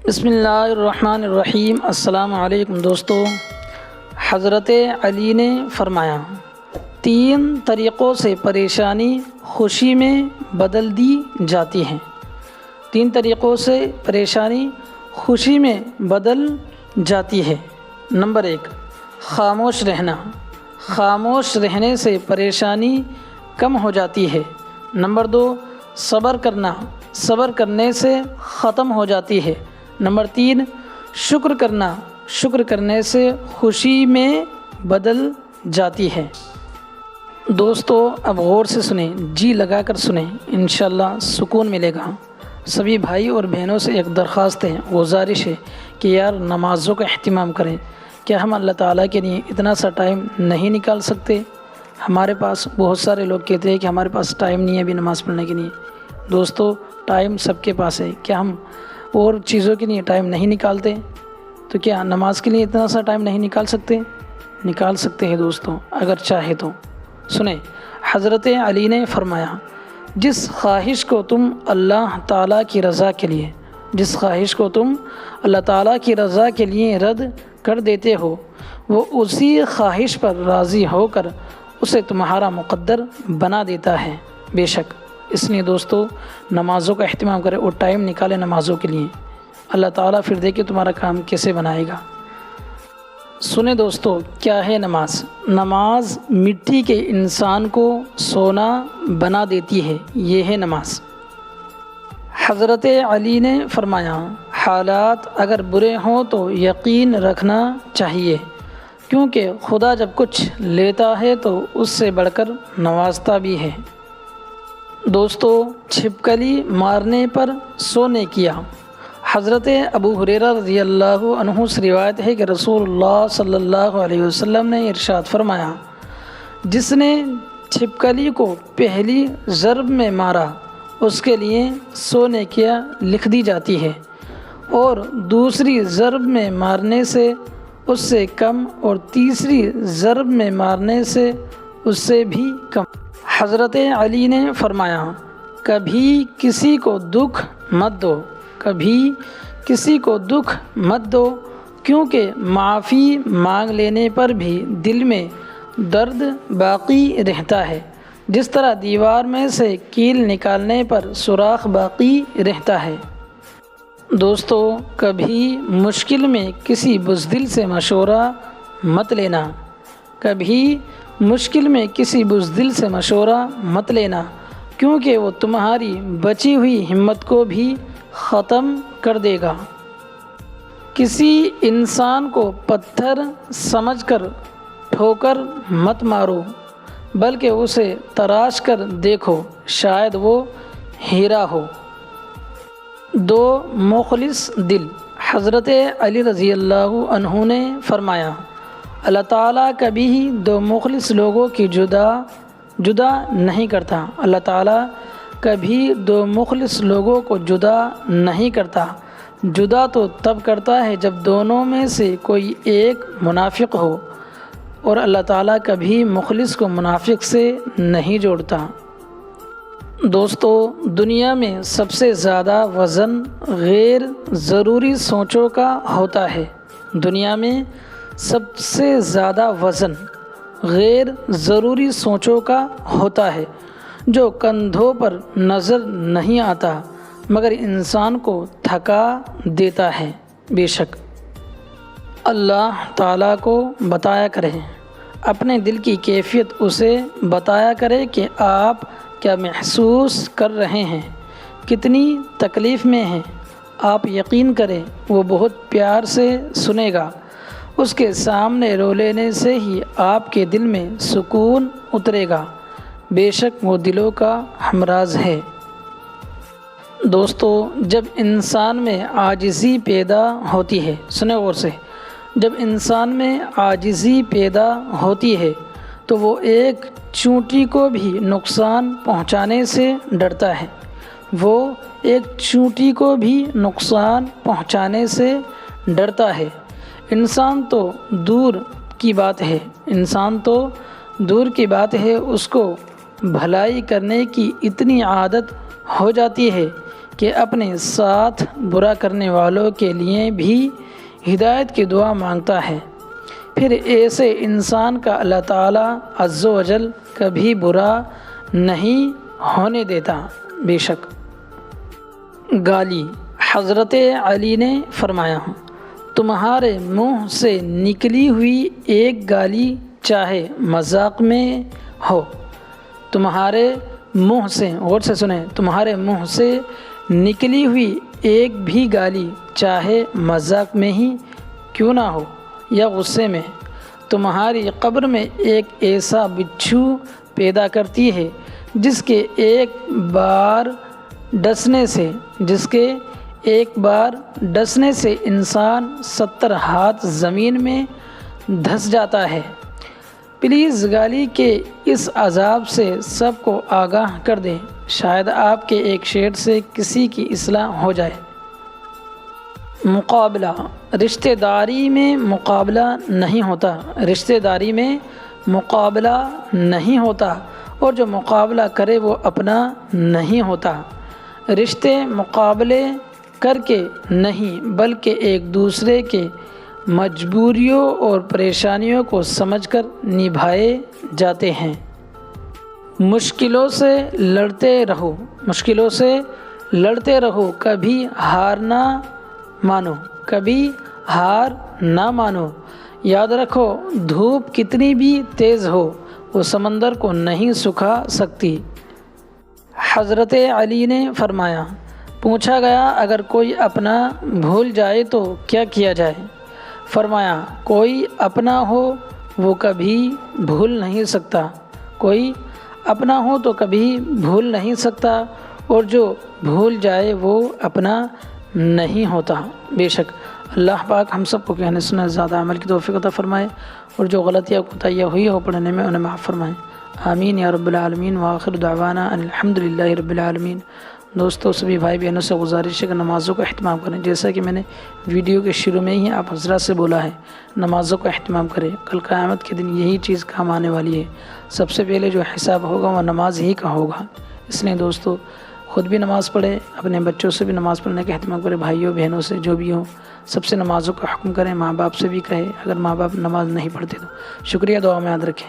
بسم اللہ الرحمن الرحیم۔ السلام علیکم دوستو۔ حضرت علی نے فرمایا 3 طریقوں سے پریشانی خوشی میں بدل دی جاتی ہے۔ 3 طریقوں سے پریشانی خوشی میں بدل جاتی ہے۔ نمبر 1، خاموش رہنا۔ خاموش رہنے سے پریشانی کم ہو جاتی ہے۔ نمبر 2، صبر کرنا۔ صبر کرنے سے ختم ہو جاتی ہے۔ نمبر 3، شکر کرنا۔ شکر کرنے سے خوشی میں بدل جاتی ہے۔ دوستو اب غور سے سنیں، جی لگا کر سنیں، انشاءاللہ سکون ملے گا۔ سبھی بھائی اور بہنوں سے ایک درخواست ہے، گزارش ہے کہ یار نمازوں کا اہتمام کریں۔ کیا ہم اللہ تعالیٰ کے لیے اتنا سا ٹائم نہیں نکال سکتے؟ ہمارے پاس بہت سارے لوگ کہتے ہیں کہ ہمارے پاس ٹائم نہیں ہے ابھی نماز پڑھنے کے لیے۔ دوستو ٹائم سب کے پاس ہے، کیا ہم اور چیزوں کے لیے ٹائم نہیں نکالتے؟ تو کیا نماز کے لیے اتنا سا ٹائم نہیں نکال سکتے؟ نکال سکتے ہیں دوستو، اگر چاہے تو۔ سنیں، حضرت علی نے فرمایا جس خواہش کو تم اللہ تعالیٰ کی رضا کے لیے کے لیے رد کر دیتے ہو، وہ اسی خواہش پر راضی ہو کر اسے تمہارا مقدر بنا دیتا ہے۔ بے شک اس لیے دوستو نمازوں کا اہتمام کرے اور ٹائم نکالے نمازوں کے لیے۔ اللہ تعالیٰ پھر دیکھے تمہارا کام کیسے بنائے گا۔ سنیں دوستو، کیا ہے نماز؟ نماز مٹی کے انسان کو سونا بنا دیتی ہے، یہ ہے نماز۔ حضرت علی نے فرمایا حالات اگر برے ہوں تو یقین رکھنا چاہیے، کیونکہ خدا جب کچھ لیتا ہے تو اس سے بڑھ کر نوازتا بھی ہے۔ دوستو چھپکلی مارنے پر سونے کیا۔ حضرت ابو ہریرہ رضی اللہ عنہ سے روایت ہے کہ رسول اللہ صلی اللہ علیہ وسلم نے ارشاد فرمایا جس نے چھپکلی کو پہلی ضرب میں مارا اس کے لیے سونے کیا لکھ دی جاتی ہے، اور دوسری ضرب میں مارنے سے اس سے کم، اور تیسری ضرب میں مارنے سے اس سے بھی کم۔ حضرت علی نے فرمایا کبھی کسی کو دکھ مت دو، کیونکہ معافی مانگ لینے پر بھی دل میں درد باقی رہتا ہے، جس طرح دیوار میں سے کیل نکالنے پر سوراخ باقی رہتا ہے۔ دوستو کبھی مشکل میں کسی بزدل سے مشورہ مت لینا، کیونکہ وہ تمہاری بچی ہوئی ہمت کو بھی ختم کر دے گا۔ کسی انسان کو پتھر سمجھ کر ٹھوکر مت مارو، بلکہ اسے تراش کر دیکھو، شاید وہ ہیرا ہو۔ 2 مخلص دل۔ حضرت علی رضی اللہ عنہ نے فرمایا اللہ تعالیٰ کبھی 2 مخلص لوگوں کی جدا نہیں کرتا۔ اللہ تعالیٰ کبھی 2 مخلص لوگوں کو جدا نہیں کرتا۔ جدا تو تب کرتا ہے جب دونوں میں سے کوئی ایک منافق ہو، اور اللہ تعالیٰ کبھی مخلص کو منافق سے نہیں جوڑتا۔ دوستو دنیا میں سب سے زیادہ وزن غیر ضروری سوچوں کا ہوتا ہے۔ دنیا میں سب سے زیادہ وزن غیر ضروری سوچوں کا ہوتا ہے، جو کندھوں پر نظر نہیں آتا مگر انسان کو تھکا دیتا ہے۔ بے شک اللہ تعالیٰ کو بتایا کرے، اپنے دل کی کیفیت اسے بتایا کرے کہ آپ کیا محسوس کر رہے ہیں، کتنی تکلیف میں ہیں۔ آپ یقین کریں وہ بہت پیار سے سنے گا۔ اس کے سامنے رو لینے سے ہی آپ کے دل میں سکون اترے گا۔ بے شک وہ دلوں کا ہمراز ہے۔ دوستو جب انسان میں عاجزی پیدا ہوتی ہے، سنیں غور سے، جب انسان میں عاجزی پیدا ہوتی ہے تو وہ ایک چونٹی کو بھی نقصان پہنچانے سے ڈرتا ہے۔ انسان تو دور کی بات ہے، اس کو بھلائی کرنے کی اتنی عادت ہو جاتی ہے کہ اپنے ساتھ برا کرنے والوں کے لیے بھی ہدایت کی دعا مانگتا ہے، پھر ایسے انسان کا اللہ تعالیٰ عز و جل کبھی برا نہیں ہونے دیتا۔ بے شک گالی، حضرت علی نے فرمایا، تمہارے منہ سے نکلی ہوئی ایک گالی چاہے مذاق میں ہو، تمہارے منہ سے، غور سے سنیں، تمہارے منہ سے نکلی ہوئی ایک بھی گالی چاہے مذاق میں ہی کیوں نہ ہو یا غصے میں، تمہاری قبر میں ایک ایسا بچھو پیدا کرتی ہے جس کے ایک بار ڈسنے سے انسان 70 ہاتھ زمین میں دھس جاتا ہے۔ پلیز گالی کے اس عذاب سے سب کو آگاہ کر دیں، شاید آپ کے ایک شعر سے کسی کی اصلاح ہو جائے۔ مقابلہ، رشتہ داری میں مقابلہ نہیں ہوتا، رشتہ داری میں مقابلہ نہیں ہوتا، اور جو مقابلہ کرے وہ اپنا نہیں ہوتا۔ رشتے مقابلے کر کے نہیں بلکہ ایک دوسرے کے مجبوریوں اور پریشانیوں کو سمجھ کر نبھائے جاتے ہیں۔ مشکلوں سے لڑتے رہو، کبھی ہار نہ مانو، یاد رکھو دھوپ کتنی بھی تیز ہو وہ سمندر کو نہیں سکھا سکتی۔ حضرت علی نے فرمایا، پوچھا گیا اگر کوئی اپنا بھول جائے تو کیا کیا جائے؟ فرمایا، کوئی اپنا ہو وہ کبھی بھول نہیں سکتا اور جو بھول جائے وہ اپنا نہیں ہوتا۔ بے شک اللہ پاک ہم سب کو کہنے سننے زیادہ عمل کی توفیق عطا فرمائے، اور جو غلطیاں کوتاہیاں ہوئی ہو پڑھنے میں انہیں معاف فرمائے، آمین یا رب العالمین۔ وآخر دعوانا ان الحمدللہ رب العالمین۔ دوستو، سبھی بھائی بہنوں سے گزارش ہے کہ نمازوں کا اہتمام کریں، جیسا کہ میں نے ویڈیو کے شروع میں ہی آپ حضرات سے بولا ہے، نمازوں کا اہتمام کریں، کل قیامت کے دن یہی چیز کام آنے والی ہے۔ سب سے پہلے جو حساب ہوگا وہ نماز ہی کا ہوگا، اس لیے دوستو خود بھی نماز پڑھیں، اپنے بچوں سے بھی نماز پڑھنے کا اہتمام کریں، بھائیوں بہنوں سے جو بھی ہوں سب سے نمازوں کا حکم کریں، ماں باپ سے بھی کہیں، اگر ماں باپ نماز نہیں پڑھتے تو شکریہ، دعا میں یاد رکھیں۔